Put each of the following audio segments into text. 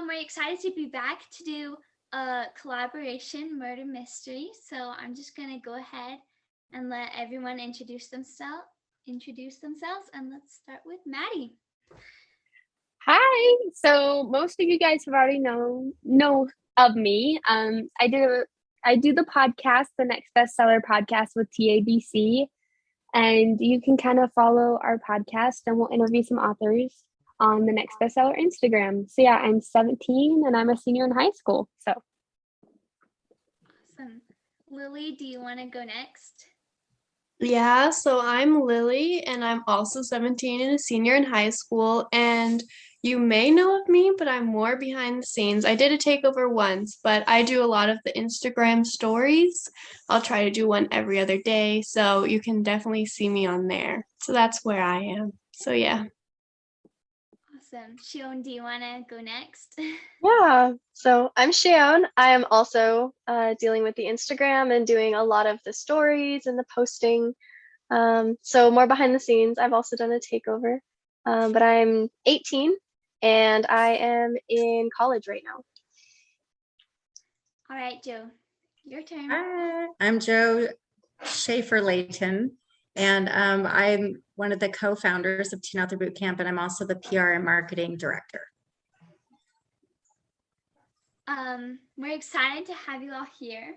we're excited to be back to do a collaboration murder mystery. So I'm just gonna go ahead and let everyone introduce themselves, and let's start with Maddie. Hi. So most of you guys have already know of me. I do the podcast, the Next Bestseller podcast with TABC, and you can kind of follow our podcast, and we'll interview some authors on the Next Bestseller Instagram. So yeah, I'm 17 and I'm a senior in high school. So awesome. Lily, do you want to go next? Yeah, so I'm Lily, and I'm also 17 and a senior in high school. And you may know of me, but I'm more behind the scenes. I did a takeover once, but I do a lot of the Instagram stories. I'll try to do one every other day, so you can definitely see me on there. So that's where I am. So yeah. Awesome. Shion, do you want to go next? Yeah, so I'm Shion. I am also dealing with the Instagram and doing a lot of the stories and the posting. So more behind the scenes. I've also done a takeover, but I'm 18 and I am in college right now. All right, Jo, your turn. Hi, I'm Jo Schaffer Layton, and I'm one of the co-founders of Teen Author Bootcamp, and I'm also the PR and marketing director. We're excited to have you all here.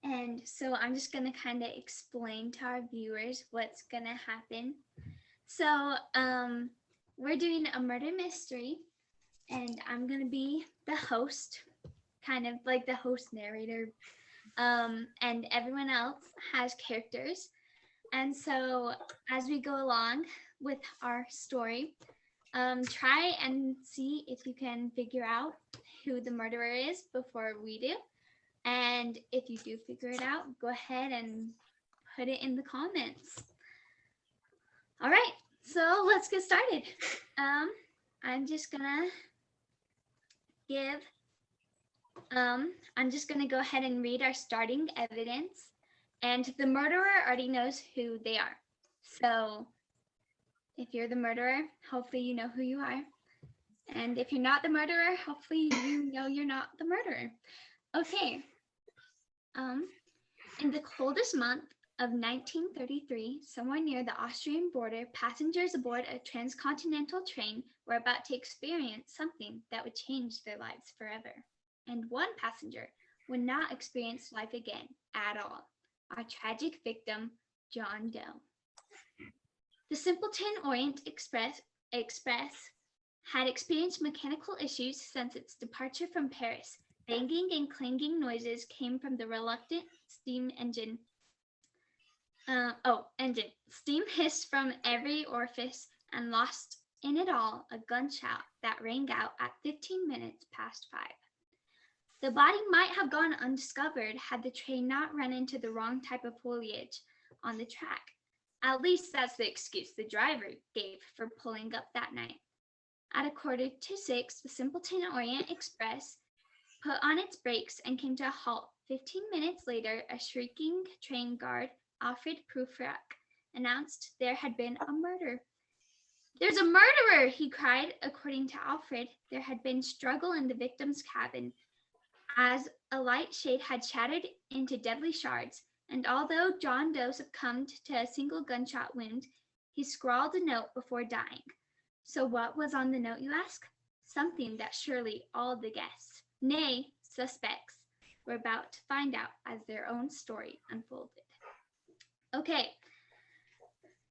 And so I'm just going to kind of explain to our viewers what's going to happen. So we're doing a murder mystery, and I'm going to be the host, kind of like the host narrator. And everyone else has characters. And so as we go along with our story, try and see if you can figure out who the murderer is before we do. And if you do figure it out, go ahead and put it in the comments. All right, so let's get started. I'm just gonna go ahead and read our starting evidence. And the murderer already knows who they are. So if you're the murderer, hopefully you know who you are. And if you're not the murderer, hopefully you know you're not the murderer. Okay. In the coldest month of 1933, somewhere near the Austrian border, passengers aboard a transcontinental train were about to experience something that would change their lives forever. And one passenger would not experience life again at all. Our tragic victim, John Doe. The Simpleton Orient Express had experienced mechanical issues since its departure from Paris. Banging and clanging noises came from the reluctant steam engine. Steam hissed from every orifice, and lost in it all a gunshot that rang out at 15 minutes past 5. The body might have gone undiscovered had the train not run into the wrong type of foliage on the track. At least that's the excuse the driver gave for pulling up that night. At 5:45, the Simpleton Orient Express put on its brakes and came to a halt. 15 minutes later, a shrieking train guard, Alfred Prufrock, announced there had been a murder. "There's a murderer!" he cried. According to Alfred, there had been struggle in the victim's cabin, as a light shade had shattered into deadly shards, and although John Doe succumbed to a single gunshot wound, he scrawled a note before dying. So what was on the note, you ask? Something that surely all the guests, nay, suspects, were about to find out as their own story unfolded. Okay,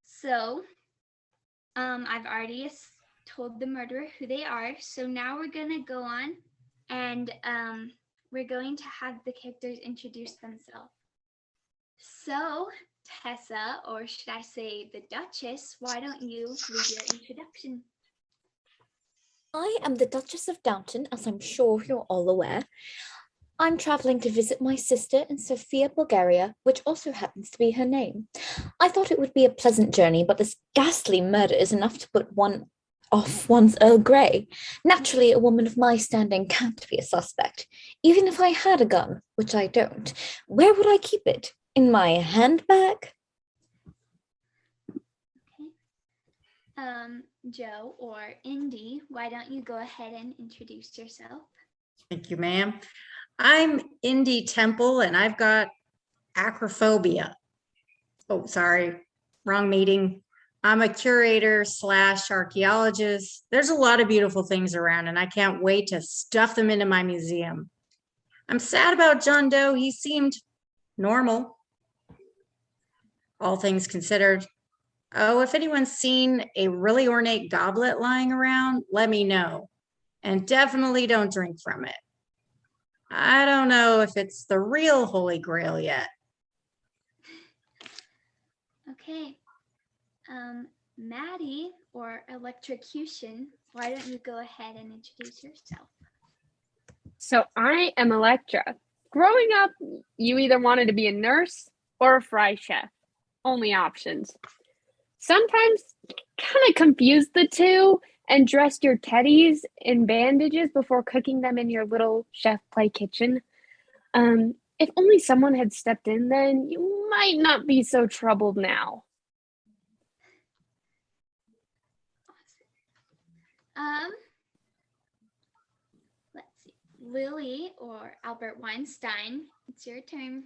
so I've already told the murderer who they are, so now we're going to go on and we're going to have the characters introduce themselves. So, Tessa, or should I say the Duchess, why don't you read your introduction? I am the Duchess of Downton, as I'm sure you're all aware. I'm traveling to visit my sister in Sofia, Bulgaria, which also happens to be her name. I thought it would be a pleasant journey, but this ghastly murder is enough to put one off one's Earl Grey. Naturally, a woman of my standing can't be a suspect. Even if I had a gun, which I don't, where would I keep it? In my handbag? Okay. Jo or Indy, why don't you go ahead and introduce yourself? Thank you, ma'am. I'm Indy Temple and I've got acrophobia. Oh, sorry, wrong meeting. I'm a curator / archaeologist. There's a lot of beautiful things around and I can't wait to stuff them into my museum. I'm sad about John Doe. He seemed normal, all things considered. Oh, if anyone's seen a really ornate goblet lying around, let me know. And definitely don't drink from it. I don't know if it's the real Holy Grail yet. Okay. Maddie or Electrocution, why don't you go ahead and introduce yourself? So I am Electra. Growing up, you either wanted to be a nurse or a fry chef. Only options. Sometimes kind of confused the two and dressed your teddies in bandages before cooking them in your little chef play kitchen. If only someone had stepped in then, you might not be so troubled now. Let's see. Lily or Albert Weinstein, it's your turn.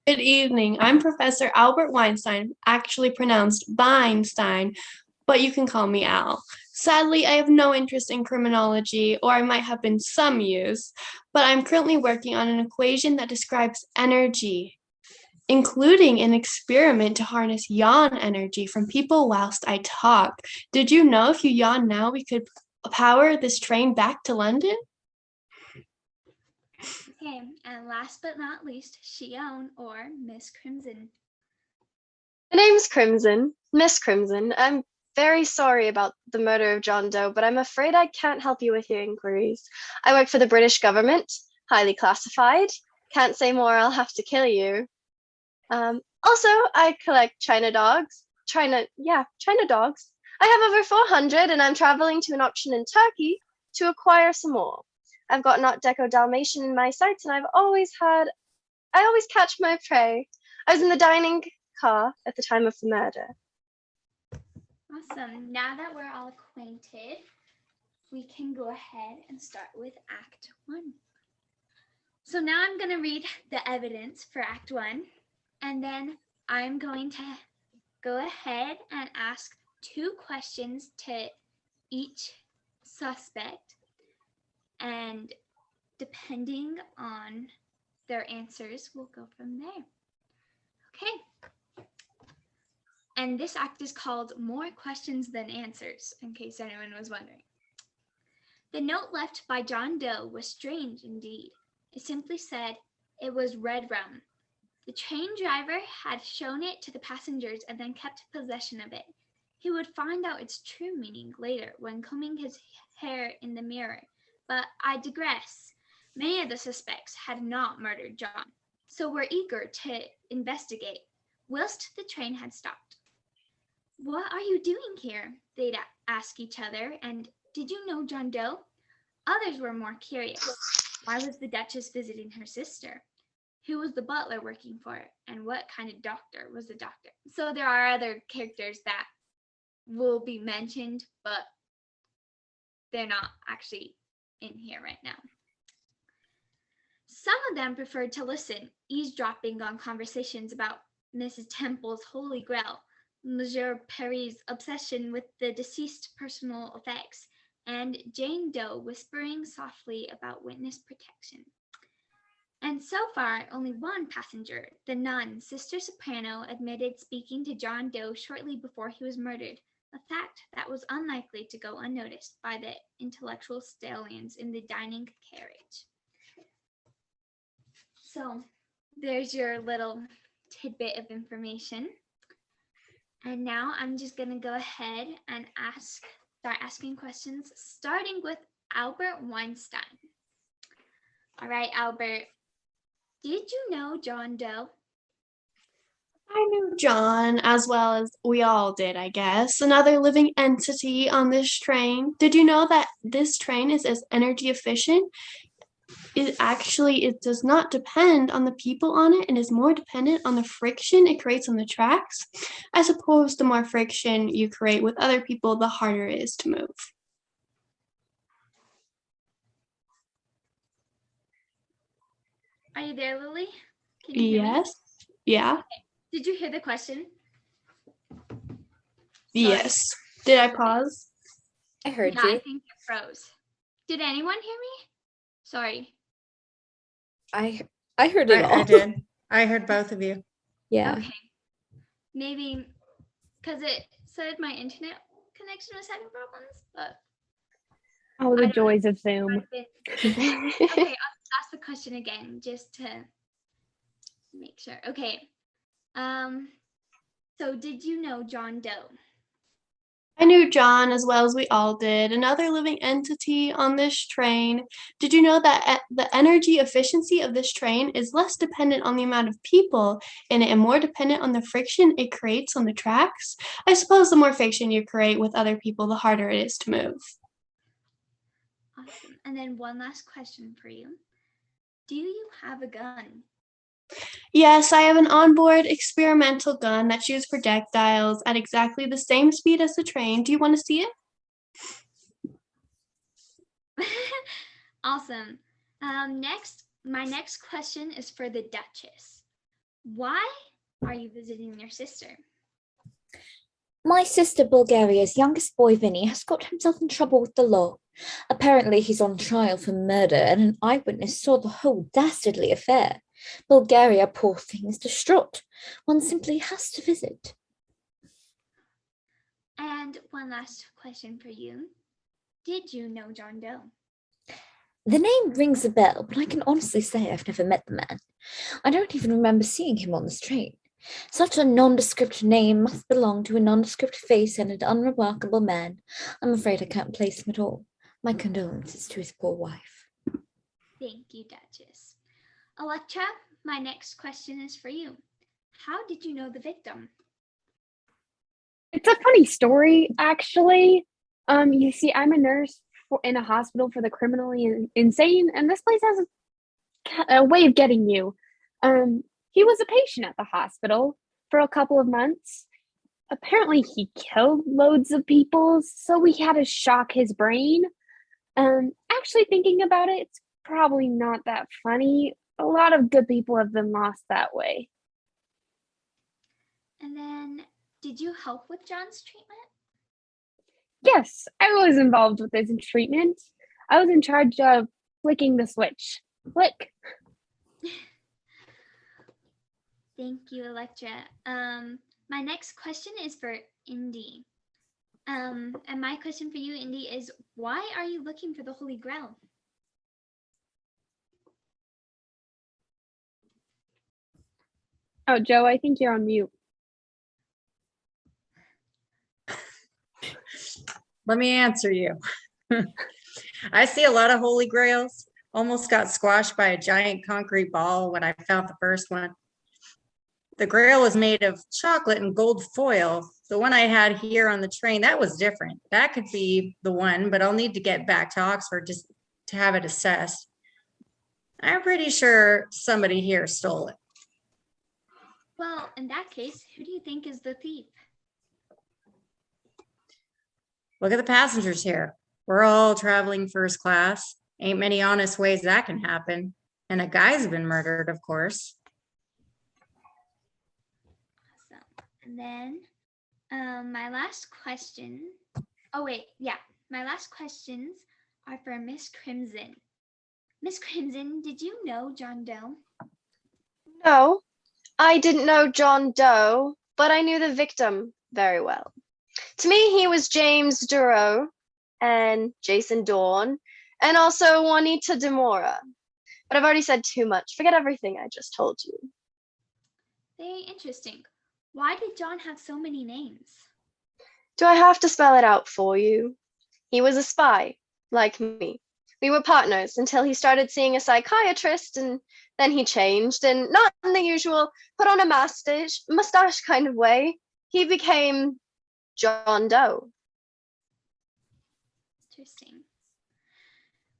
Good evening. I'm Professor Albert Weinstein, actually pronounced Weinstein, but you can call me Al. Sadly, I have no interest in criminology, or I might have been some use, but I'm currently working on an equation that describes energy, including an experiment to harness yawn energy from people whilst I talk. Did you know if you yawn now, we could power this train back to London? Okay, and last but not least, Shion or Miss Crimson. My name's Crimson, Miss Crimson. I'm very sorry about the murder of John Doe, but I'm afraid I can't help you with your inquiries. I work for the British government, highly classified. Can't say more, I'll have to kill you. Also, I collect China dogs. China dogs. I have over 400 and I'm traveling to an auction in Turkey to acquire some more. I've got an Art Deco Dalmatian in my sights and I always catch my prey. I was in the dining car at the time of the murder. Awesome. Now that we're all acquainted, we can go ahead and start with Act 1. So now I'm going to read the evidence for Act 1, and then I'm going to go ahead and ask 2 questions to each suspect, and depending on their answers, we'll go from there. Okay. And this act is called More Questions Than Answers, in case anyone was wondering. The note left by John Doe was strange indeed. It simply said, "It was red rum." The train driver had shown it to the passengers and then kept possession of it. He would find out its true meaning later when combing his hair in the mirror. But I digress. Many of the suspects had not murdered John, so were eager to investigate, whilst the train had stopped. "What are you doing here?" they'd ask each other, and "Did you know John Doe?" Others were more curious. Why was the Duchess visiting her sister? Who was the butler working for? And what kind of doctor was the doctor? So there are other characters that will be mentioned, but they're not actually in here right now. Some of them preferred to listen, eavesdropping on conversations about Mrs. Temple's Holy Grail, Monsieur Perry's obsession with the deceased's personal effects, and Jane Doe whispering softly about witness protection. And so far, only one passenger, the nun, Sister Soprano, admitted speaking to John Doe shortly before he was murdered, a fact that was unlikely to go unnoticed by the intellectual stallions in the dining carriage. So there's your little tidbit of information. And now I'm just going to go ahead and start asking questions, starting with Albert Weinstein. All right, Albert, did you know John Doe? I knew John as well as we all did, I guess. Another living entity on this train. Did you know that this train is as energy efficient it does not depend on the people on it and is more dependent on the friction it creates on the tracks. I suppose the more friction you create with other people, the harder it is to move. Are you there, Lily? Can you hear me? Yes. Yeah. Did you hear the question? Yes. Did I pause? I heard Yeah, I you. think it froze. Did anyone hear me? Sorry. I heard it all. I did. I heard both of you. Yeah. Okay. Maybe because it said my internet connection was having problems, but Oh, I the don't know. joys of Zoom. Okay, I'll ask the question again just to make sure. Okay. So did you know John Doe? I knew John as well as we all did, another living entity on this train. Did you know that the energy efficiency of this train is less dependent on the amount of people in it and more dependent on the friction it creates on the tracks? I suppose the more friction you create with other people, the harder it is to move. Awesome. And then one last question for you. Do you have a gun? Yes, I have an onboard experimental gun that shoots projectiles at exactly the same speed as the train. Do you want to see it? Awesome. My next question is for the Duchess. Why are you visiting your sister? My sister Bulgaria's youngest boy Vinny has got himself in trouble with the law. Apparently he's on trial for murder and an eyewitness saw the whole dastardly affair. Bulgaria, poor thing, is distraught. One simply has to visit. And one last question for you. Did you know John Doe? The name rings a bell, but I can honestly say I've never met the man. I don't even remember seeing him on this train. Such a nondescript name must belong to a nondescript face and an unremarkable man. I'm afraid I can't place him at all. My condolences to his poor wife. Thank you, Duchess. Electra, my next question is for you. How did you know the victim? It's a funny story, actually. You see, I'm a nurse in a hospital for the criminally insane, and this place has a way of getting you. He was a patient at the hospital for a couple of months. Apparently, he killed loads of people, so we had to shock his brain. Actually, thinking about it, it's probably not that funny. A lot of good people have been lost that way. And then, did you help with John's treatment? Yes, I was involved with his treatment. I was in charge of flicking the switch. Flick. Thank you, Electra. My next question is for Indy. And my question for you, Indy, is why are you looking for the Holy Grail? Oh, Joe, I think you're on mute. Let me answer you. I see a lot of holy grails. Almost got squashed by a giant concrete ball when I found the first one. The grail was made of chocolate and gold foil. The one I had here on the train, that was different. That could be the one, but I'll need to get back to Oxford just to have it assessed. I'm pretty sure somebody here stole it. Well, in that case, who do you think is the thief? Look at the passengers here. We're all traveling first class. Ain't many honest ways that can happen. And a guy's been murdered, of course. Awesome. And then my last question. Oh, wait. Yeah. My last questions are for Miss Crimson. Miss Crimson, did you know John Doe? No, I didn't know John Doe, but I knew the victim very well. To me, he was James Duro and Jason Dawn, and also Juanita Demora. But I've already said too much. Forget everything I just told you. Very interesting. Why did John have so many names? Do I have to spell it out for you? He was a spy, like me. We were partners until he started seeing a psychiatrist, and then he changed, and not in the usual put on a mustache kind of way. He became John Doe. Interesting.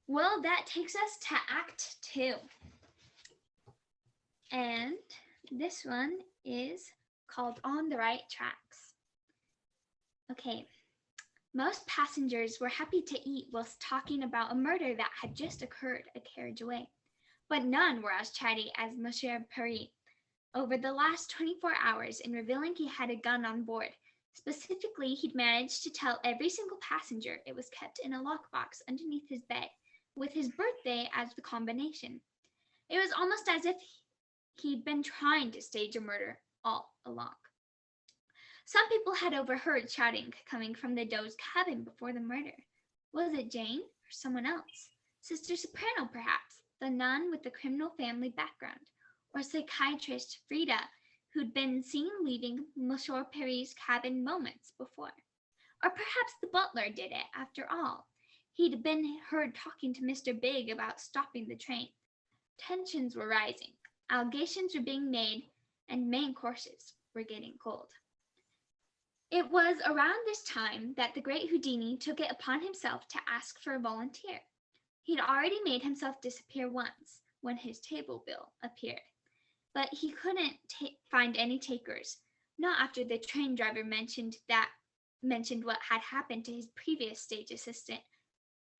Well, that takes us to Act 2. And this one is called On the Right Tracks. Okay. Most passengers were happy to eat whilst talking about a murder that had just occurred a carriage away. But none were as chatty as Monsieur Paris over the last 24 hours in revealing he had a gun on board. Specifically, he'd managed to tell every single passenger it was kept in a lockbox underneath his bed, with his birthday as the combination. It was almost as if he'd been trying to stage a murder all along. Some people had overheard shouting coming from the Doe's cabin before the murder. Was it Jane or someone else? Sister Soprano, perhaps, the nun with the criminal family background, or psychiatrist Frida, who'd been seen leaving Monsieur Paris's cabin moments before. Or perhaps the butler did it, after all. He'd been heard talking to Mr. Big about stopping the train. Tensions were rising, allegations were being made, and main courses were getting cold. It was around this time that the great Houdini took it upon himself to ask for a volunteer. He'd already made himself disappear once when his table bill appeared, but he couldn't find any takers, not after the train driver mentioned what had happened to his previous stage assistant.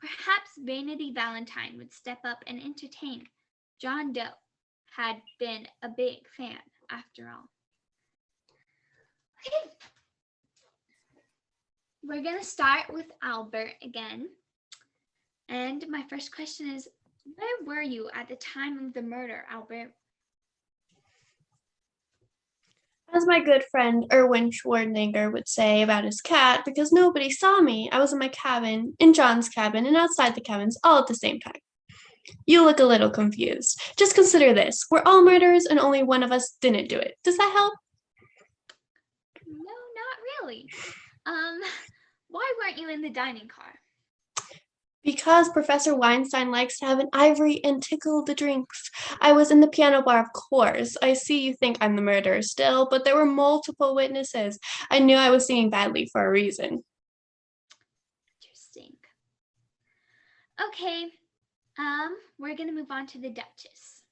Perhaps Vanity Valentine would step up and entertain. John Doe had been a big fan, after all. Okay. We're going to start with Albert again. And my first question is, where were you at the time of the murder, Albert? As my good friend Erwin Schwarzenegger would say about his cat, because nobody saw me, I was in my cabin, in John's cabin, and outside the cabins all at the same time. You look a little confused. Just consider this. We're all murderers and only one of us didn't do it. Does that help? No, not really. Why weren't you in the dining car? Because Professor Weinstein likes to have an ivory and tickle the drinks. I was in the piano bar, of course. I see you think I'm the murderer still, but there were multiple witnesses. I knew I was singing badly for a reason. Interesting. Okay, we're gonna move on to the Duchess.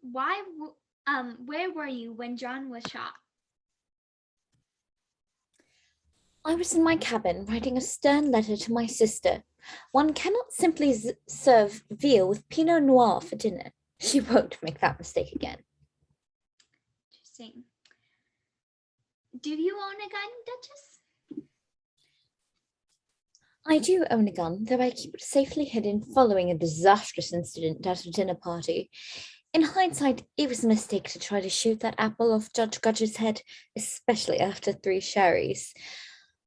Where were you when John was shot? I was in my cabin writing a stern letter to my sister. One cannot simply serve veal with Pinot Noir for dinner. She won't make that mistake again. Interesting. Do you own a gun, Duchess? I do own a gun, though I keep it safely hidden following a disastrous incident at a dinner party. In hindsight, it was a mistake to try to shoot that apple off Judge Gudge's head, especially after 3 sherries.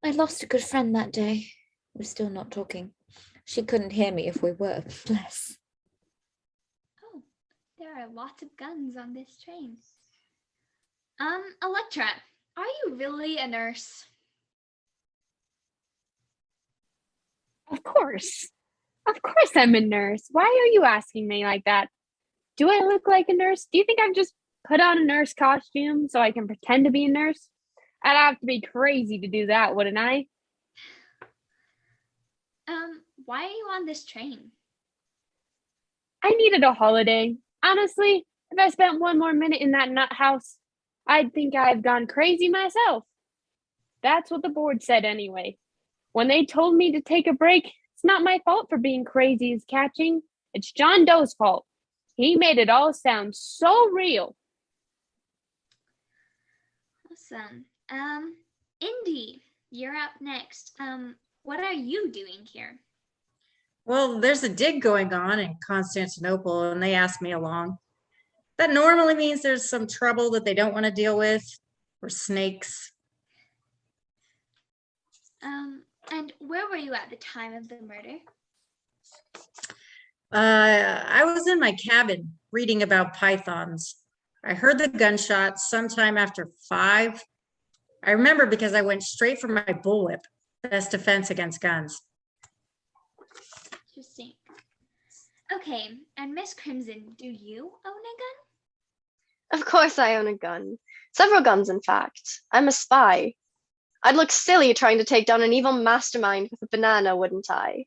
I lost a good friend that day. We're still not talking. She couldn't hear me if we were, bless. Oh, there are lots of guns on this train. Electra, are you really a nurse? Of course. Of course I'm a nurse. Why are you asking me like that? Do I look like a nurse? Do you think I've just put on a nurse costume so I can pretend to be a nurse? I'd have to be crazy to do that, wouldn't I? Why are you on this train? I needed a holiday. Honestly, if I spent one more minute in that nut house, I'd think I've gone crazy myself. That's what the board said anyway. When they told me to take a break, it's not my fault for being crazy as catching. It's John Doe's fault. He made it all sound so real. Awesome. Indy, you're up next. What are you doing here? Well, there's a dig going on in Constantinople, and they asked me along. That normally means there's some trouble that they don't want to deal with, or snakes. And where were you at the time of the murder? I was in my cabin reading about pythons. I heard the gunshots sometime after 5. I remember because I went straight for my bullwhip, best defense against guns. Interesting. Okay, and Miss Crimson, do you own a gun? Of course I own a gun. Several guns, in fact. I'm a spy. I'd look silly trying to take down an evil mastermind with a banana, wouldn't I?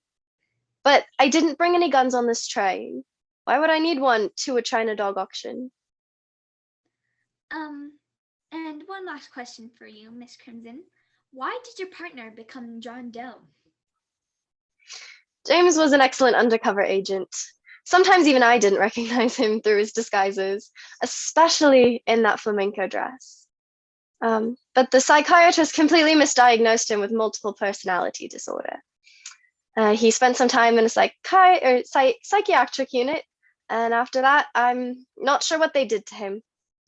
But I didn't bring any guns on this train. Why would I need one to a China dog auction? And one last question for you, Miss Crimson. Why did your partner become John Doe? James was an excellent undercover agent. Sometimes even I didn't recognize him through his disguises, especially in that flamenco dress. But the psychiatrist completely misdiagnosed him with multiple personality disorder. He spent some time in a psychiatric unit, and after that, I'm not sure what they did to him.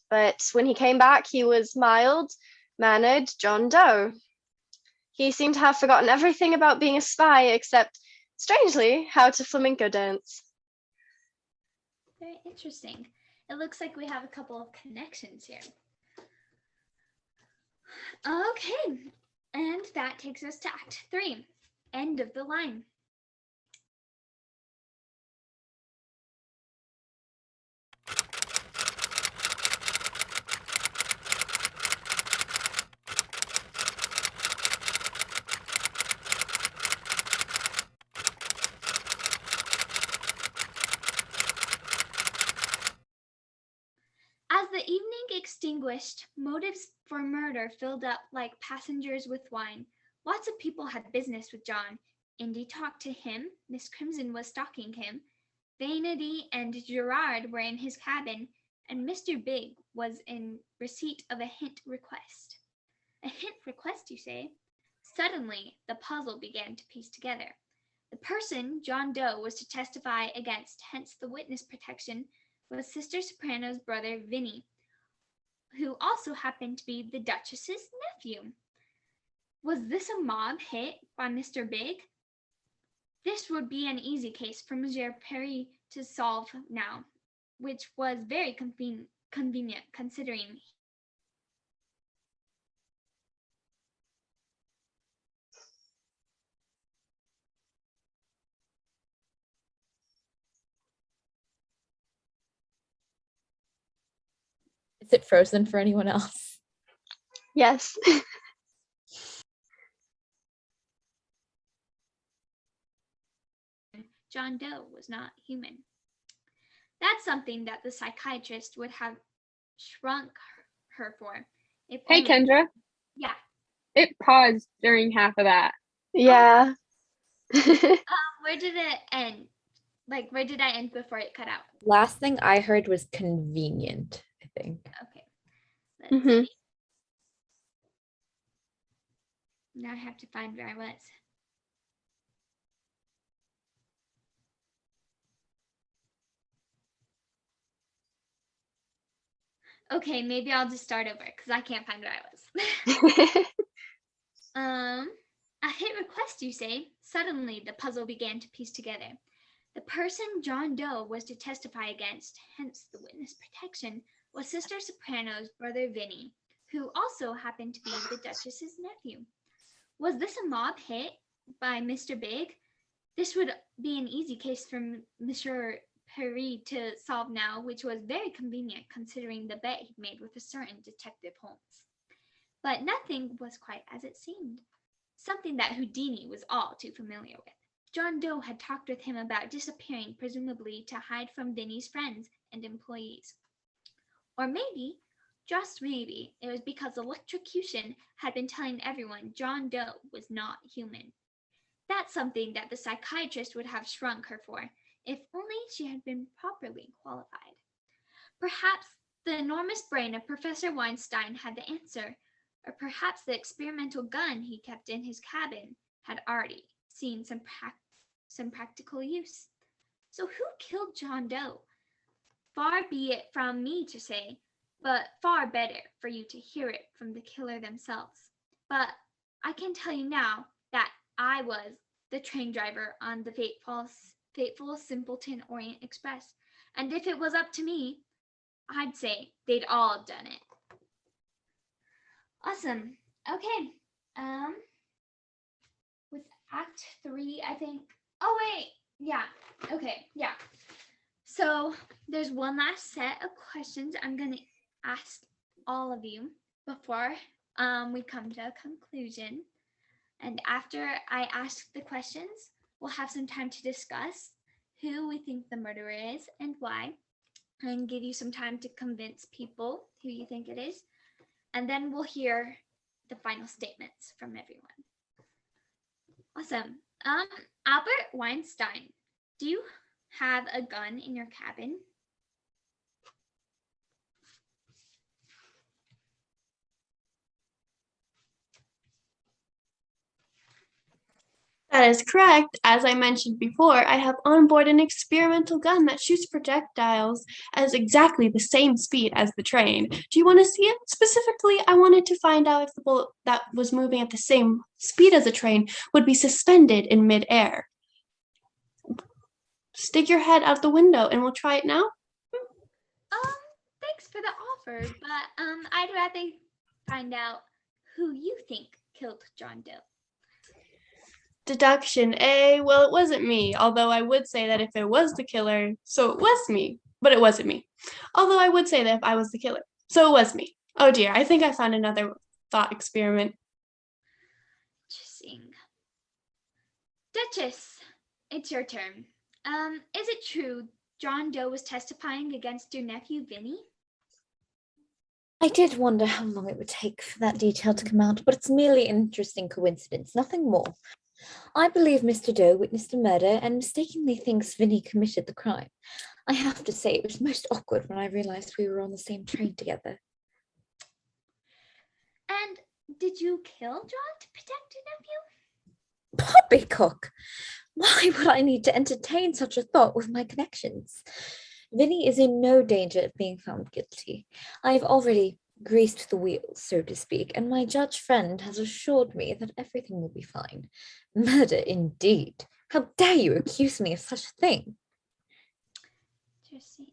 But when he came back, he was mild-mannered John Doe. He seemed to have forgotten everything about being a spy, except, strangely, how to flamenco dance. Very interesting. It looks like we have a couple of connections here. Okay, and that takes us to Act 3, end of the line. As the evening extinguished, motives for murder filled up like passengers with wine. Lots of people had business with John. Indy talked to him. Miss Crimson was stalking him. Vanity and Gerard were in his cabin, and Mr. Big was in receipt of a hint request. A hint request, you say? Suddenly, the puzzle began to piece together. The person John Doe was to testify against, hence the witness protection, was Sister Soprano's brother Vinny, who also happened to be the Duchess's nephew. Was this a mob hit by Mr. Big? This would be an easy case for Monsieur Perry to solve now, which was very convenient considering Is it frozen for anyone else? Yes. John Doe was not human. That's something that the psychiatrist would have shrunk her for. If Hey, only- Kendra. Yeah. It paused during half of that. Yeah. Where did it end? Like, where did I end before it cut out? Last thing I heard was convenient, I think. Okay. Let's Mhm. see. Now I have to find where I was. Okay, maybe I'll just start over because I can't find where I was. A hit request, you say? Suddenly, the puzzle began to piece together. The person John Doe was to testify against, hence the witness protection, was Sister Soprano's brother Vinny, who also happened to be the Duchess's nephew. Was this a mob hit by Mr. Big? This would be an easy case for Monsieur Perry to solve now, which was very convenient considering the bet he'd made with a certain Detective Holmes. But nothing was quite as it seemed, something that Houdini was all too familiar with. John Doe had talked with him about disappearing, presumably to hide from Vinny's friends and employees. Or maybe, just maybe, it was because electrocution had been telling everyone John Doe was not human. That's something that the psychiatrist would have shrunk her for, if only she had been properly qualified. Perhaps the enormous brain of Professor Weinstein had the answer, or perhaps the experimental gun he kept in his cabin had already seen some practical use. So who killed John Doe? Far be it from me to say, but far better for you to hear it from the killer themselves. But I can tell you now that I was the train driver on the fateful Simpleton Orient Express, and if it was up to me, I'd say they'd all have done it. Awesome. Okay. With Act 3, I think. Oh wait. Yeah. Okay. Yeah. So there's one last set of questions I'm gonna ask all of you before we come to a conclusion. And after I ask the questions, we'll have some time to discuss who we think the murderer is and why, and give you some time to convince people who you think it is. And then we'll hear the final statements from everyone. Awesome. Albert Weinstein, do you have a gun in your cabin? That is correct. As I mentioned before, I have on board an experimental gun that shoots projectiles at exactly the same speed as the train. Do you want to see it? Specifically, I wanted to find out if the bullet that was moving at the same speed as a train would be suspended in midair. Stick your head out the window and we'll try it now. Thanks for the offer, but I'd rather find out who you think killed John Doe. Deduction A, well, it wasn't me, although I would say that if it was the killer, so it was me, but it wasn't me. Although I would say that if I was the killer, so it was me. Oh dear, I think I found another thought experiment. Interesting. Duchess, it's your turn. Is it true John Doe was testifying against your nephew, Vinny? I did wonder how long it would take for that detail to come out, but it's merely an interesting coincidence, nothing more. I believe Mr. Doe witnessed a murder and mistakenly thinks Vinny committed the crime. I have to say, it was most awkward when I realized we were on the same train together. And did you kill John to protect your nephew? Poppycock! Why would I need to entertain such a thought with my connections? Vinny is in no danger of being found guilty. I have already greased the wheels, so to speak, and my judge friend has assured me that everything will be fine. Murder indeed. How dare you accuse me of such a thing? Interesting.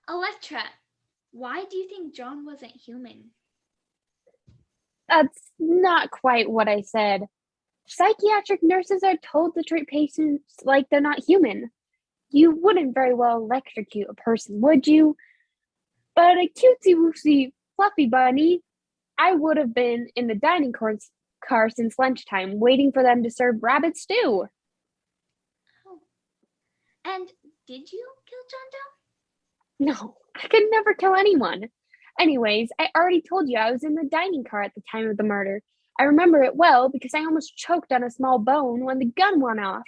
Electra, why do you think John wasn't human? That's not quite what I said. Psychiatric nurses are told to treat patients like they're not human. You wouldn't very well electrocute a person, would you? But a cutesy-woosy fluffy bunny, I would have been in the dining car since lunchtime, waiting for them to serve rabbit stew. Oh. And did you kill John Doe? No, I could never kill anyone. Anyways, I already told you I was in the dining car at the time of the murder. I remember it well because I almost choked on a small bone when the gun went off.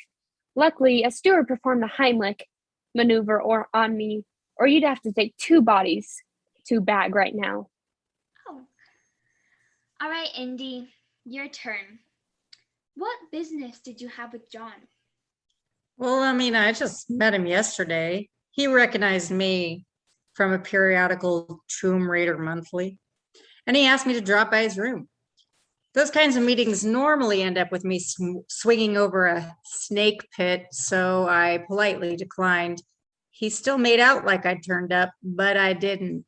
Luckily, a steward performed the Heimlich maneuver on me, or you'd have to take two bodies to bag right now. Oh. All right, Indy, your turn. What business did you have with John? Well, I just met him yesterday. He recognized me from a periodical Tomb Raider monthly, and he asked me to drop by his room. Those kinds of meetings normally end up with me swinging over a snake pit, so I politely declined. He still made out like I turned up, but I didn't.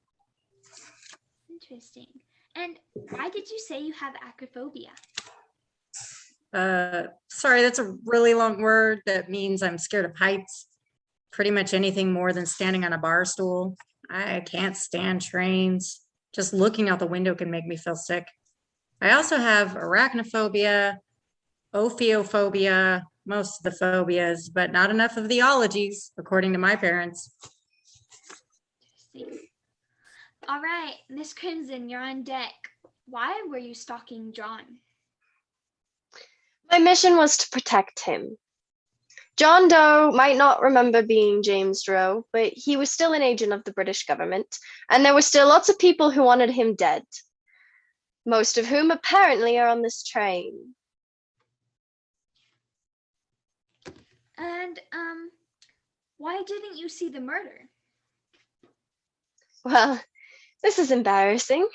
Interesting. And why did you say you have acrophobia? Sorry, that's a really long word that means I'm scared of heights. Pretty much anything more than standing on a bar stool. I can't stand trains. Just looking out the window can make me feel sick. I also have arachnophobia, ophiophobia, most of the phobias, but not enough of the ologies, according to my parents. Interesting. All right, Miss Crimson, you're on deck. Why were you stalking John? My mission was to protect him. John Doe might not remember being James Doe, but he was still an agent of the British government, and there were still lots of people who wanted him dead, most of whom apparently are on this train. And why didn't you see the murder? Well, this is embarrassing.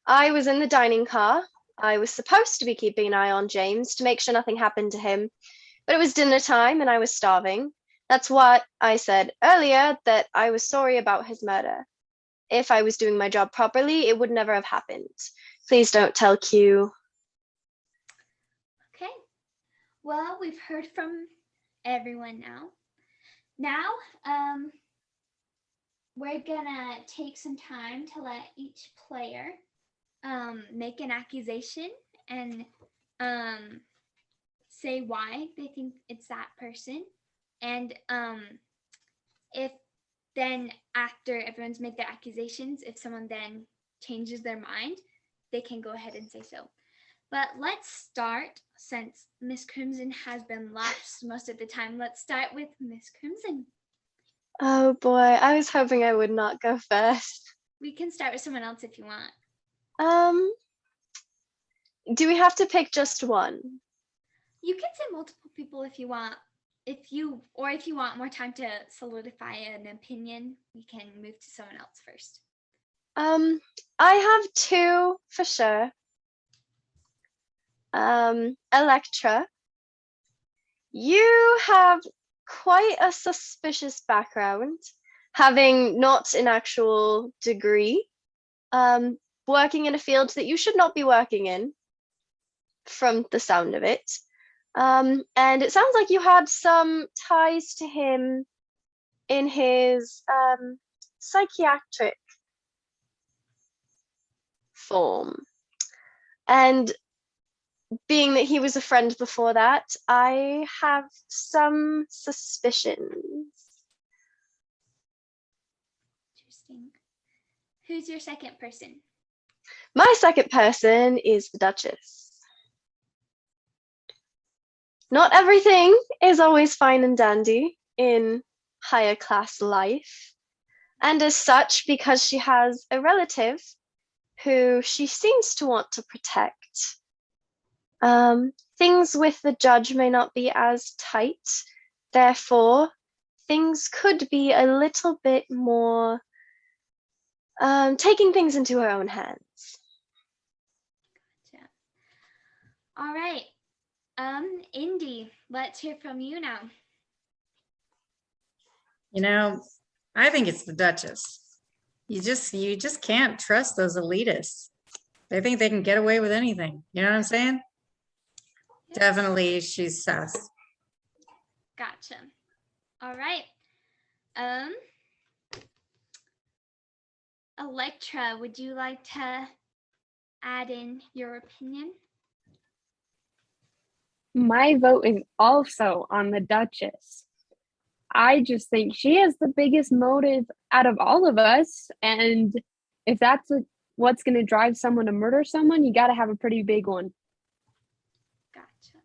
I was in the dining car. I was supposed to be keeping an eye on James to make sure nothing happened to him, but it was dinner time and I was starving. That's what I said earlier, that I was sorry about his murder. If I was doing my job properly, it would never have happened. Please don't tell Q. Okay. Well, we've heard from everyone now. Now, we're gonna take some time to let each player make an accusation and say why they think it's that person. And if then after everyone's made their accusations, if someone then changes their mind, they can go ahead and say so. But let's start, since Miss Crimson has been last most of the time, let's start with Miss Crimson. Oh boy, I was hoping I would not go first. We can start with someone else if you want. Do we have to pick just one? You can say multiple people if you want. If you want more time to solidify an opinion, we can move to someone else first. I have two for sure. Electra, you have quite a suspicious background, having not an actual degree, working in a field that you should not be working in, from the sound of it. And it sounds like you had some ties to him in his psychiatric form. And being that he was a friend before that, I have some suspicions. Interesting. Who's your second person? My second person is the Duchess. Not everything is always fine and dandy in higher class life. And as such, because she has a relative who she seems to want to protect, things with the judge may not be as tight. Therefore, things could be a little bit more taking things into her own hands. Gotcha. All right. Indy, let's hear from you now. You know, I think it's the Duchess. You just can't trust those elitists. They think they can get away with anything. You know what I'm saying? Yeah. Definitely, she's sus. Gotcha. All right. Electra, would you like to add in your opinion? My vote is also on the Duchess. I just think she has the biggest motive out of all of us. And if that's what's going to drive someone to murder someone, you got to have a pretty big one. Gotcha.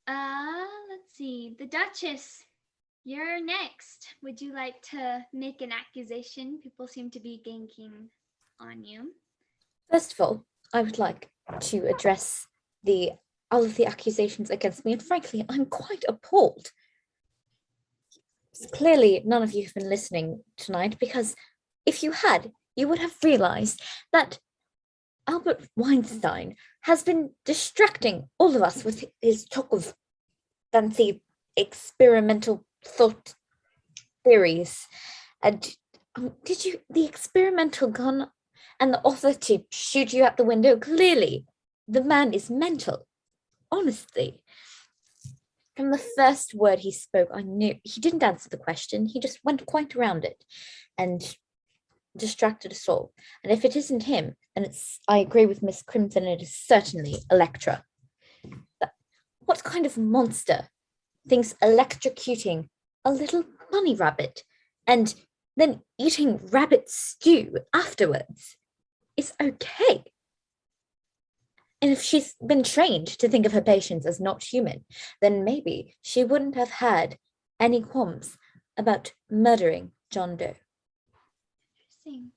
Let's see. The Duchess, you're next. Would you like to make an accusation? People seem to be ganking on you. First of all, I would like to address all of the accusations against me, and frankly, I'm quite appalled. Clearly, none of you have been listening tonight, because if you had, you would have realized that Albert Weinstein has been distracting all of us with his talk of fancy experimental thought theories. And the experimental gun and the offer to shoot you out the window, clearly the man is mental. Honestly, from the first word he spoke, I knew he didn't answer the question. He just went quite around it and distracted us all. And if it isn't him, then I agree with Miss Crimson, it is certainly Electra. But what kind of monster thinks electrocuting a little bunny rabbit and then eating rabbit stew afterwards is okay? And if she's been trained to think of her patients as not human, then maybe she wouldn't have had any qualms about murdering John Doe. Interesting.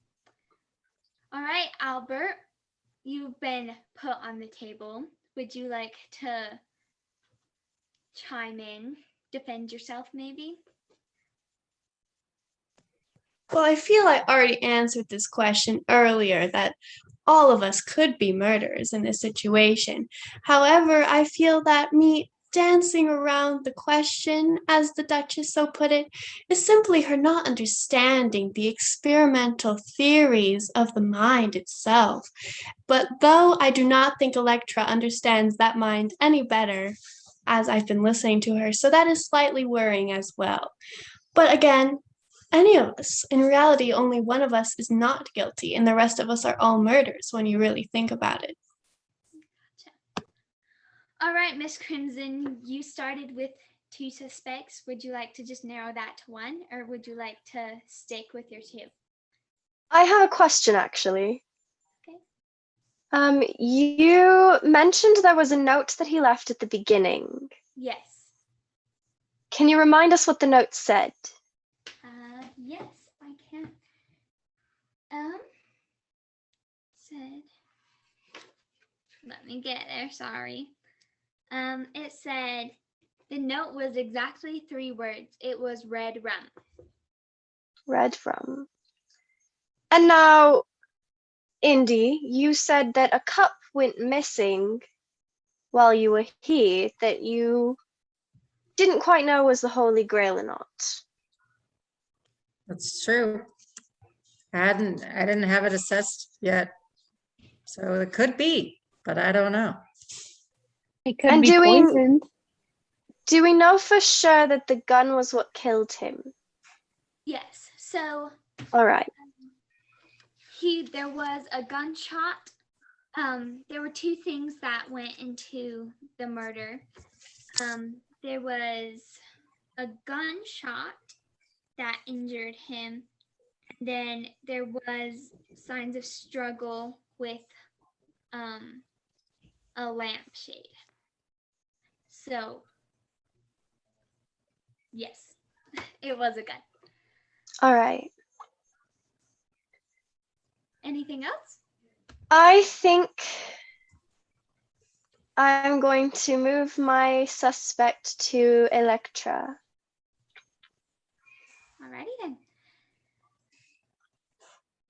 All right, Albert, you've been put on the table. Would you like to chime in, defend yourself maybe? Well, I feel I already answered this question earlier, that all of us could be murderers in this situation. However, I feel that me dancing around the question, as the Duchess so put it, is simply her not understanding the experimental theories of the mind itself. But though I do not think Electra understands that mind any better, as I've been listening to her, so that is slightly worrying as well. But again, any of us, in reality, only one of us is not guilty, and the rest of us are all murderers when you really think about it. Gotcha. All right, Miss Crimson, you started with 2 suspects. Would you like to just narrow that to 1, or would you like to stick with your 2? I have a question, actually. Okay. You mentioned there was a note that he left at the beginning. Yes. Can you remind us what the note said? Yes, I can. Said, let me get there, sorry. It said, the note was exactly 3 words. It was red rum. Red rum. And now, Indy, you said that a cup went missing while you were here that you didn't quite know was the Holy Grail or not. That's true. I didn't have it assessed yet. So it could be, but I don't know. It could And be poisoned. Do we know for sure that the gun was what killed him? Yes. So All right. there was a gunshot. There were 2 things that went into the murder. There was a gunshot that injured him. Then there was signs of struggle with a lampshade. So, yes, it was a gun. All right. Anything else? I think I'm going to move my suspect to Electra. Alrighty then.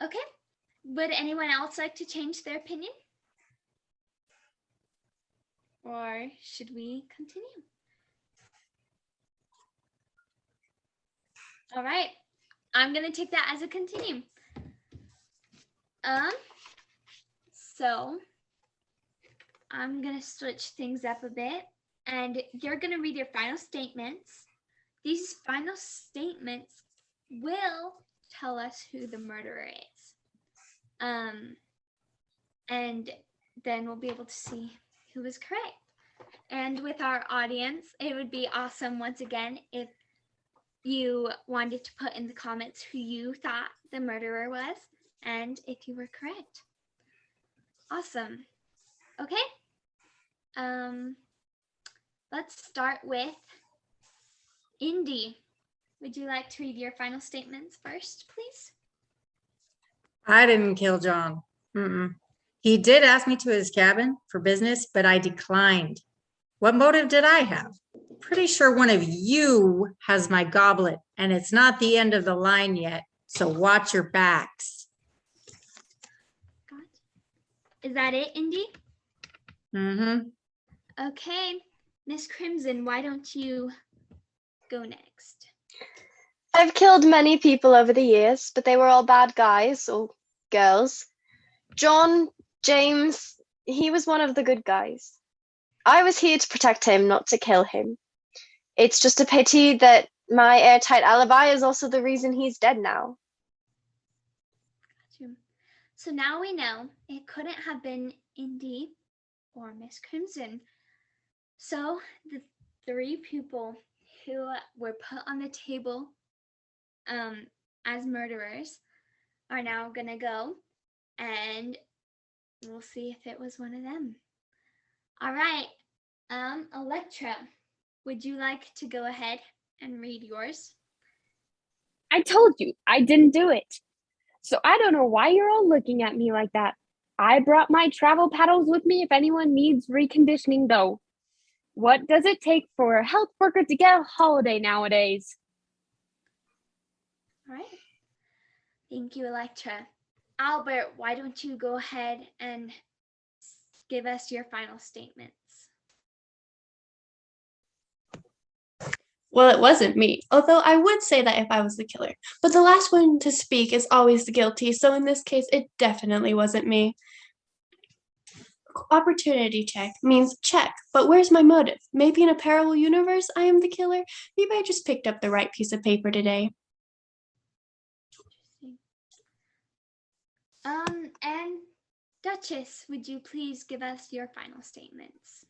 Okay. Would anyone else like to change their opinion? Or should we continue? All right. I'm going to take that as a continue. So I'm going to switch things up a bit, and you're going to read your final statements. These final statements will tell us who the murderer is. And then we'll be able to see who was correct. And with our audience, it would be awesome once again if you wanted to put in the comments who you thought the murderer was and if you were correct. Awesome. Okay. Let's start with Indy. Would you like to read your final statements first, please? I didn't kill John. He did ask me to his cabin for business, but I declined. What motive did I have? Pretty sure one of you has my goblet, and it's not the end of the line yet, so watch your backs. Is that it, Indy? Mm-hmm. Okay. Miss Crimson, why don't you go next? I've killed many people over the years, but they were all bad guys or girls. John, James, he was one of the good guys. I was here to protect him, not to kill him. It's just a pity that my airtight alibi is also the reason he's dead now. So now we know it couldn't have been Indy or Miss Crimson. So the 3 people who were put on the table as murderers are now gonna go, and we'll see if it was one of them. All right, Electra, would you like to go ahead and read yours? I told you I didn't do it. So I don't know why you're all looking at me like that. I brought my travel paddles with me if anyone needs reconditioning, though. What does it take for a health worker to get a holiday nowadays? All right. Thank you, Electra. Albert, why don't you go ahead and give us your final statements? Well, it wasn't me, although I would say that if I was the killer. But the last one to speak is always the guilty, so in this case, it definitely wasn't me. Opportunity check means check, but where's my motive? Maybe in a parallel universe I am the killer? Maybe I just picked up the right piece of paper today. And Duchess, would you please give us your final statements?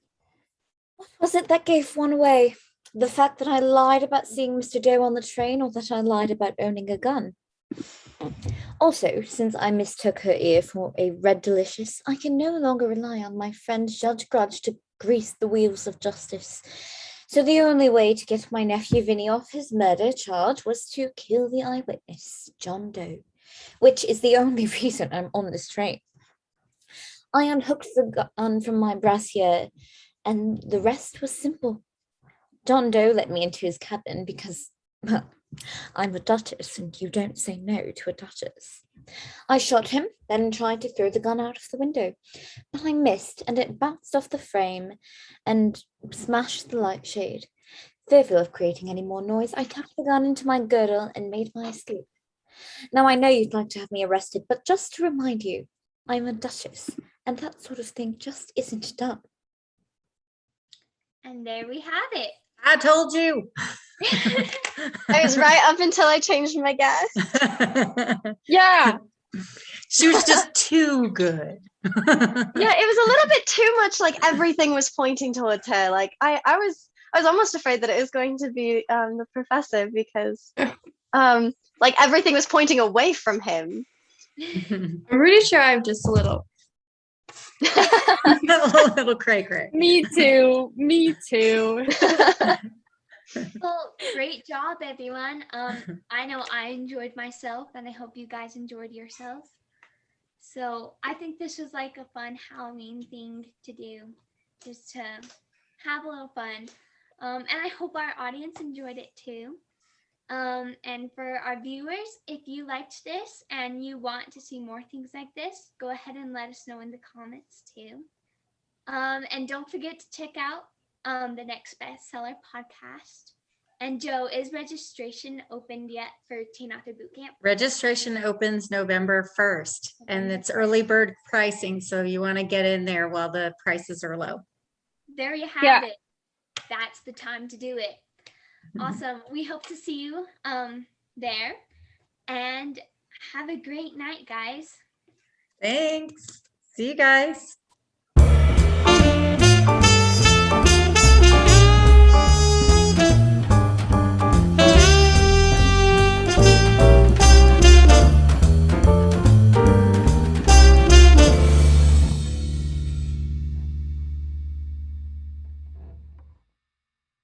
What was it that gave one away? The fact that I lied about seeing Mr. Doe on the train, or that I lied about owning a gun? Also, since I mistook her ear for a red delicious, I can no longer rely on my friend Judge Grudge to grease the wheels of justice. So the only way to get my nephew Vinny off his murder charge was to kill the eyewitness, John Doe, which is the only reason I'm on this train. I unhooked the gun from my brassiere, and the rest was simple. John Doe let me into his cabin because, well, I'm a duchess and you don't say no to a duchess. I shot him, then tried to throw the gun out of the window, but I missed and it bounced off the frame and smashed the light shade. Fearful of creating any more noise, I tucked the gun into my girdle and made my escape. Now I know you'd like to have me arrested, but just to remind you, I'm a duchess, and that sort of thing just isn't done. And there we have it. I told you. I was right up until I changed my guess. Yeah. She was just too good. Yeah, it was a little bit too much. Like everything was pointing towards her. Like I was almost afraid that it was going to be the professor because like everything was pointing away from him. I'm pretty sure I'm just a little. A little cray. Me too. Me too. Well, great job, everyone. I know I enjoyed myself, and I hope you guys enjoyed yourselves. So I think this was like a fun Halloween thing to do, just to have a little fun. And I hope our audience enjoyed it too. And for our viewers, if you liked this and you want to see more things like this, go ahead and let us know in the comments too. And don't forget to check out the next bestseller podcast. And Jo, is registration opened yet for Teen Author Bootcamp? Registration opens November 1st, and it's early bird pricing, so you want to get in there while the prices are low. There you have it. That's the time to do it. Awesome. We hope to see you there, and have a great night, guys. Thanks. See you guys.